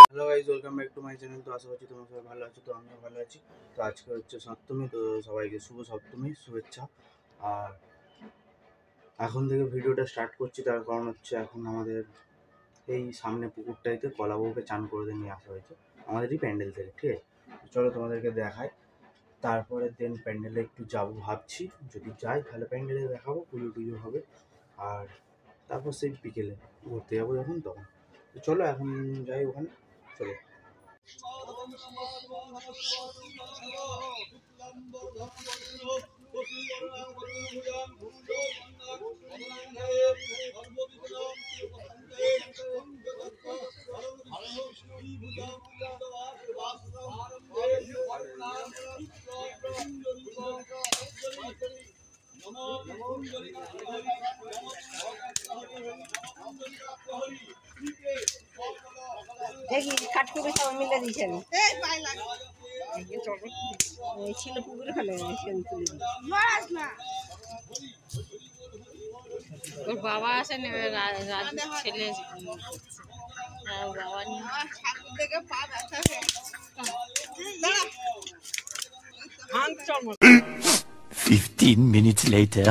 Hello guys, welcome back to my channel. তো আশা করছি তোমরা সবাই ভালো আছো। তো আমিও ভালো আছি। তো আজকে হচ্ছে সপ্তমী, তো সবাইকে শুভ সপ্তমী শুভেচ্ছা। আর এখন থেকে ভিডিওটা স্টার্ট করছি, তার কারণ হচ্ছে এখন আমাদের এই সামনে পুকুরটাইতে কলাবউকে চান করে নিয়ে আসা হয়েছে আমাদেরই প্যান্ডেল থেকে, ঠিক আছে? চলো তোমাদেরকে দেখাই। তারপরে দেন প্যান্ডেলে একটু যাবো ভাবছি, যদি যাই তাহলে প্যান্ডেলে দেখাবো, পুজো টুজো হবে। আর তারপর সেই বিকেলে ঘুরতে যাবো যখন তখন। তো চলো এখন যাই ওখানে, চলো। দেখি কাট করে সবাই মিলে দিয়েছেন ছিল পুকুরে ফেলে ওর বাবা আসেন, রাজুর ছেলে বাবা নিয়ে 15 minutes later.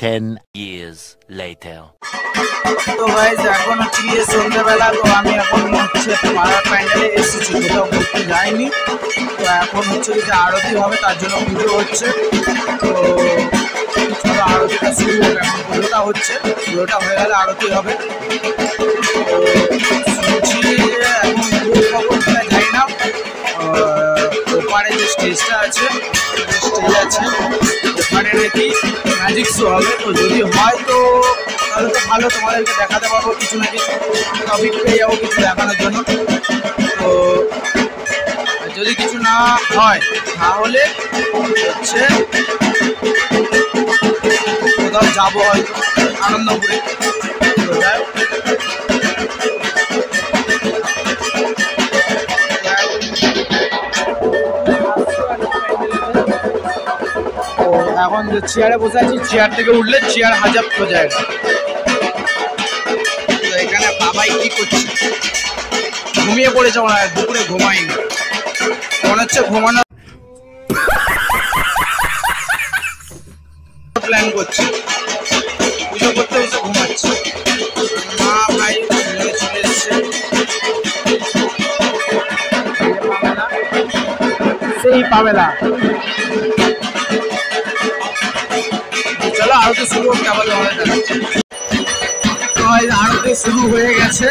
Ten years later. তো গাইস, এখন হচ্ছে গিয়ে সন্ধ্যাবেলা। তো আমি এখন হচ্ছে পাড়ার প্যান্ডেলে এসেছি, কোথাও ঘুরতে যাইনি। তো এখন হচ্ছে যে আরতি হবে, তার জন্য পুজো হচ্ছে। তো চলো আরতিটা শুরু হবে। এখন পুজোটা হচ্ছে, পুজোটা হয়ে গেলে আরতি হবে। শুনছি এখন খবর যাই না, ওপারে যে স্টেজটা আছে, স্টেজ আছে ওখানে নাকি ম্যাজিক শো হবে। তো যদি হয় তো তাহলে তো ভালো, তোমাদেরকে দেখাতে পারবো কিছু না কিছু টপিক পেয়ে যাবো কিছু দেখানোর জন্য। তো যদি কিছু না হয় তাহলে হচ্ছে কোথাও যাবো হয়তো আনন্দপুরে। তো যাই এখন যে চেয়ারে বসে আছি, চেয়ার থেকে উঠলে চেয়ার হাজার জায়গা। তো এখানে বাবাই কি করছে, ঘুমিয়ে পড়েছে মনে হয়, দুপুরে ঘুমাইনি মনে হচ্ছে, ঘুমানো প্ল্যান করছে, পুজো করতে বসে ঘুমাচ্ছে। মা ভাই চলে এসছে, সেই পাবেলা। চলো আরতি শুরু হোক, কেবল আরতি শুরু হয়ে গেছে।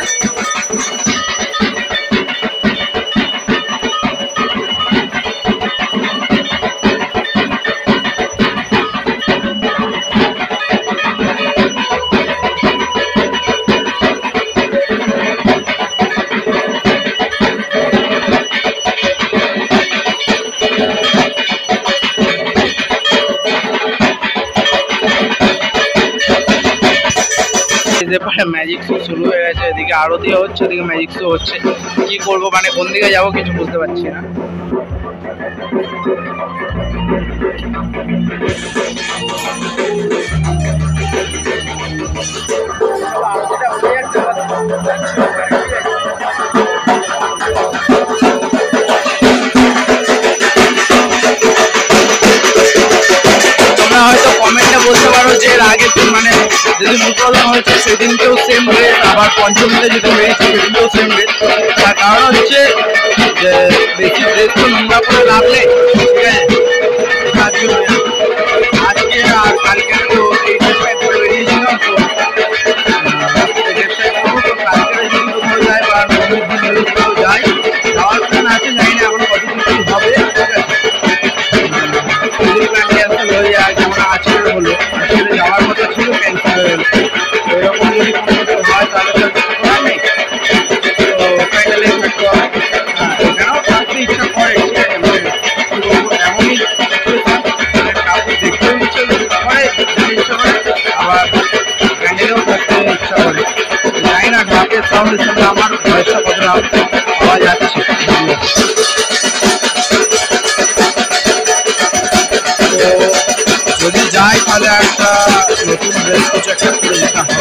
ম্যাজিক শো শুরু হয়ে গেছে, এদিকে আরতি হচ্ছে, এদিকে ম্যাজিক শো হচ্ছে। কি করবো মানে কোন দিকে যাবো কিছু বুঝতে পারছি না। তোমরা হয়তো কমেন্টে বলতে পারো যে এর আগে মানে যেদিন উদ্বোধন হয়েছে সেদিনকেও সেম রেট, আবার পঞ্চমীতে যেদিন বেরিয়েছে সেদিনকেও সেম রেট। তার কারণ হচ্ছে যে বেশি ড্রেস তো নোংরা করে লাভ নেই, ঠিক আছে? আজকে আর কালকে তো এই ড্রেসটাই পরে বেরিয়েছিলাম। তো ড্রেসটাই করবো, তো কালকে যদি কোথাও যায় বা নবমীর দিন যদি কোথাও যাই, যাওয়ার প্ল্যান আছে, জানি না এখন কত কিছু হবে, ঠিক আছে? যদি প্ল্যান ক্যান্সেল হয়ে যায়, যেমন আজকে হলো, আজকে যাওয়ার কথা ছিল, ক্যান্সেল হয়ে গেল। এরকম যদি কোনো কিছু হয় তাহলে তো করার নেই, তো প্যান্ডেলে থাকতে হবে। এখানেও ব্যাকগ্রাউন্ডের সঙ্গে আমার ভয়েসটা কতটা পাওয়া যাচ্ছে। তো যদি যাই তাহলে একটা নতুন ড্রেস কিছু একটা করে নিতে হবে।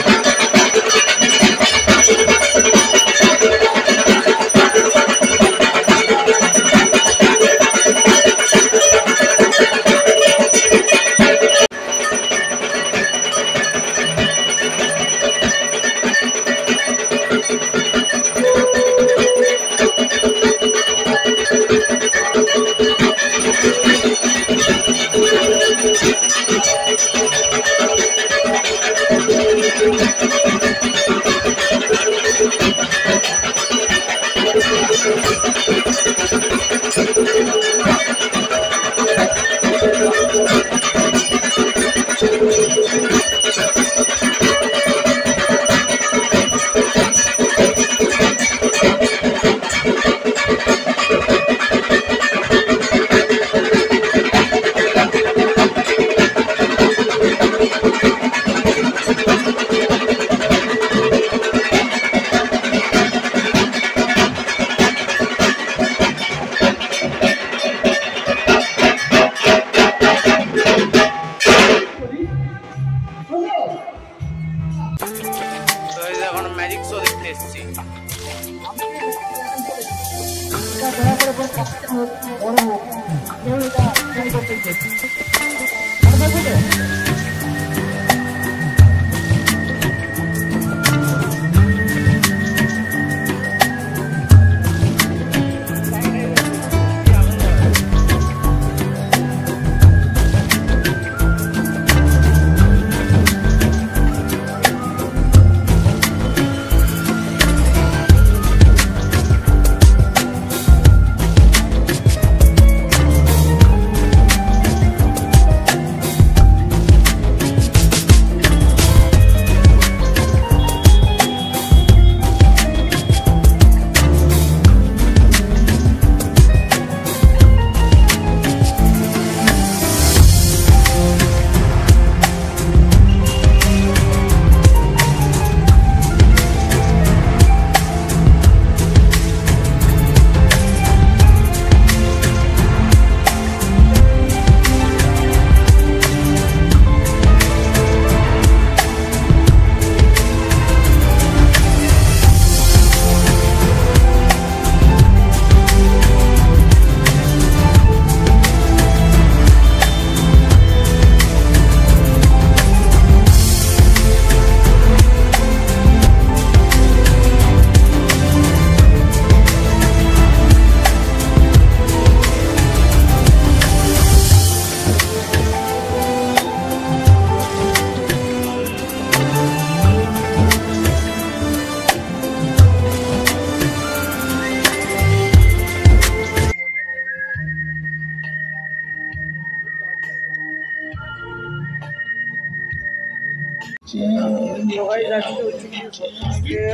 এখন ম্যাজিক শো দেখতে এসেছি।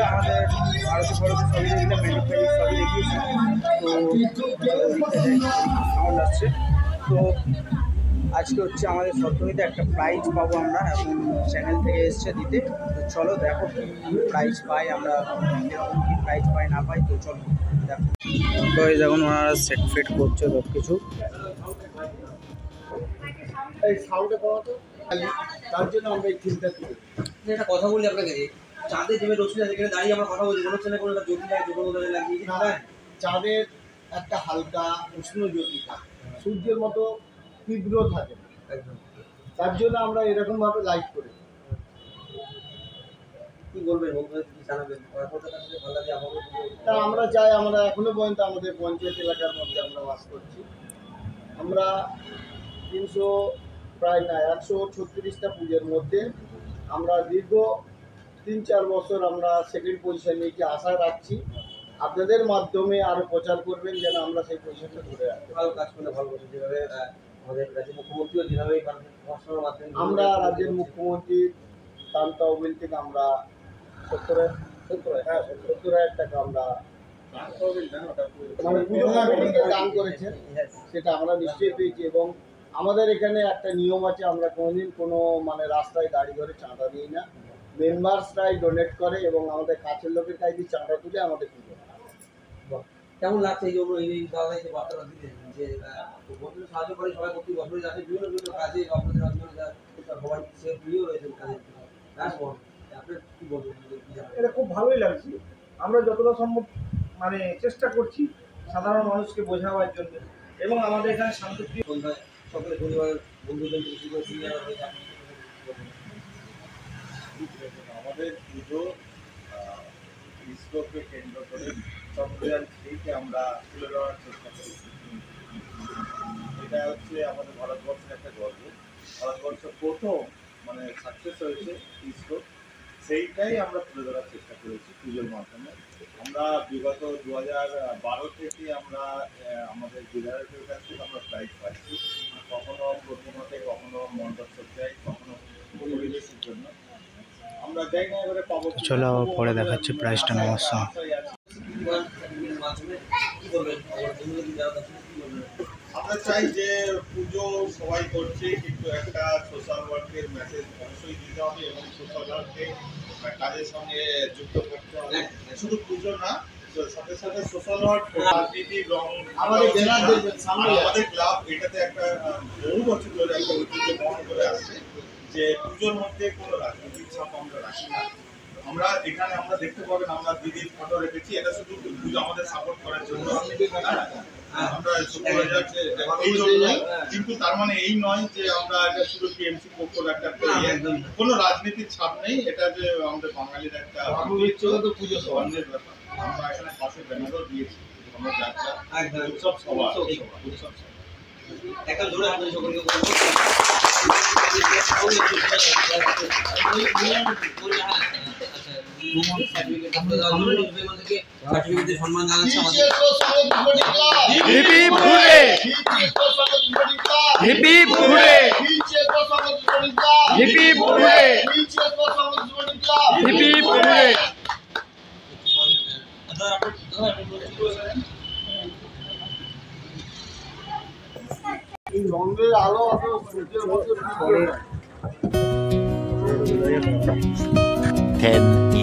আমাদের ভারতে সবই দেখলাম, ম্যাজিক সবই দেখিয়েছি। তো সাউন্ড আসছে। তো আজকে হচ্ছে আমাদের সপ্তমীতে একটা প্রাইজ পাবো আমরা, এখন চ্যানেল থেকে এসছে দিতে। তো চলো দেখো কি প্রাইজ পাই আমরা, এরকম কি প্রাইজ পাই না পাই। তো চলো দেখো। তো এই যখন ওনারা সেট ফেট করছে সব কিছু, এই সাউন্ডে পাওয়া তো তার জন্য আমরা এই চিন্তা করি। একটা কথা বলি আপনাকে, যে চাঁদের যে রশ্মি আছে এখানে দাঁড়িয়ে আমরা কথা বলছি, মনে হচ্ছে না কোনো একটা জ্যোতি লাগে, জ্যোতি লাগিয়ে চাঁদের একটা হালকা উষ্ণ জ্যোতি থাকে, সূর্যের মতো তীব্র থাকে, তার জন্য আমরা এরকম ভাবে লাইট করি। কি বলবেন বন্ধুদের, কি জানাবেন? ভালো লাগে আমাদের। তা আমরা চাই, আমরা এখনো পর্যন্ত আমাদের পঞ্চায়েত এলাকার মধ্যে আমরা বাস করছি। আমরা 136টা পুজোর মধ্যে আমরা দীর্ঘ 3-4 বছর আমরা সেকেন্ড পজিশন নিয়ে আশা রাখছি। আপনাদের মাধ্যমে আরো প্রচার করবেন যেন আমরা সেই পজিশনটা ধরে রাখতে পারি। ভালো কাজ করলে ভালো করছে, যেভাবে আমাদের রাজ্যের মুখ্যমন্ত্রীও যেভাবে ভাষণের মাধ্যমে, আমরা রাজ্যের মুখ্যমন্ত্রী ত্রাণ তহবিল থেকে আমরা 70,000 টাকা আমরা মানে পুজো কমিটিকে দান করেছেন, সেটা আমরা নিশ্চয়ই পেয়েছি। এবং আমাদের এখানে একটা নিয়ম আছে, আমরা কোনোদিন কোনো মানে রাস্তায় গাড়ি ধরে চাঁদা দিই না। মেম্বার্সরাই ডোনেট করে এবং আমাদের কাছের লোকের কাছে চাঁদা তুলে আমাদের পুজো হয়। বাহ। কেমন লাগছে এই জন্য এই দাদা এই যে বার্তাটা দিলেন যে বন্ধুরা সাহায্য করে সবাই প্রতি বছরই যাচ্ছে বিভিন্ন বিভিন্ন কাজে আপনাদের সবাই সে প্রিয় রয়েছে কাজে আপনার কি বলবেন এটা খুব ভালোই লাগছে। আমরা যতটা সম্ভব মানে চেষ্টা করছি সাধারণ মানুষকে বোঝাবার জন্য এবং আমাদের এখানে শান্তিপ্রিয় সন্ধ্যায় সকলে পরিবারের বন্ধুদের কিছু করে সিনিয়র আমাদের পুজো ইসরোকে কেন্দ্র করে চন্দ্রযান থ্রিকে আমরা তুলে দেওয়ার চেষ্টা করেছি। এটা হচ্ছে আমাদের ভারতবর্ষের একটা গর্ব। ভারতবর্ষ প্রথম মানে সাকসেস হয়েছে ইসরো, সেইটাই আমরা তুলে ধরার চেষ্টা করেছি পুজোর মাধ্যমে। আমরা বিগত 2012 থেকে আমরা আমাদের বিধায়কের কাছ থেকে আমরা প্রাইজ পাচ্ছি, কখনো প্রতিমাতে, কখনো মণ্ডপ সজ্জায়, কখনো পরিবেশের জন্য আমরা যাই না এবারে পাবো। চলো পরে দেখাচ্ছি প্রাইসটা নেওয়ার সময়। আমরা চাই যে পুজো সবাই করছে, কিন্তু একটা সোশ্যাল ওয়ার্কের মেসেজ অবশ্যই দিতে হবে এবং সোশ্যাল ওয়ার্ককে কাজের সঙ্গে যুক্ত করতে হবে। শুধু পুজো না, সাথে সাথে সোশ্যাল ওয়ার্ক, রাজনীতি, রং আমাদের ক্লাব এটাতে একটা বহু বছর ধরে একটা ঐতিহ্য বহন করে আসছে যে পুজোর মধ্যে কোনো রাজনৈতিক ছাপ আমরা রাখি না। আমরা এখানে আমরা দেখতে পাবেন আমরা দিদির ফটো রেখেছি, এটা শুধু পুজো আমাদের সাপোর্ট করার জন্য আমরা এই জন্য, কিন্তু তার মানে এই নয় যে আমরা এটা শুধু টিএমসি পক্ষ একটা কোনো রাজনীতির ছাপ নেই। এটা যে আমাদের বাঙালির একটা পুজো স্বর্ণের ব্যাপার। আমরা এখানে পাশে ব্যানারও দিয়েছি, আমরা যাত্রা উৎসব সভা উৎসব সভা একটা জোরে হাতে সকলকে সম্মান জানাচ্ছে এই রঙের আলো অত সূর্যের মতো 10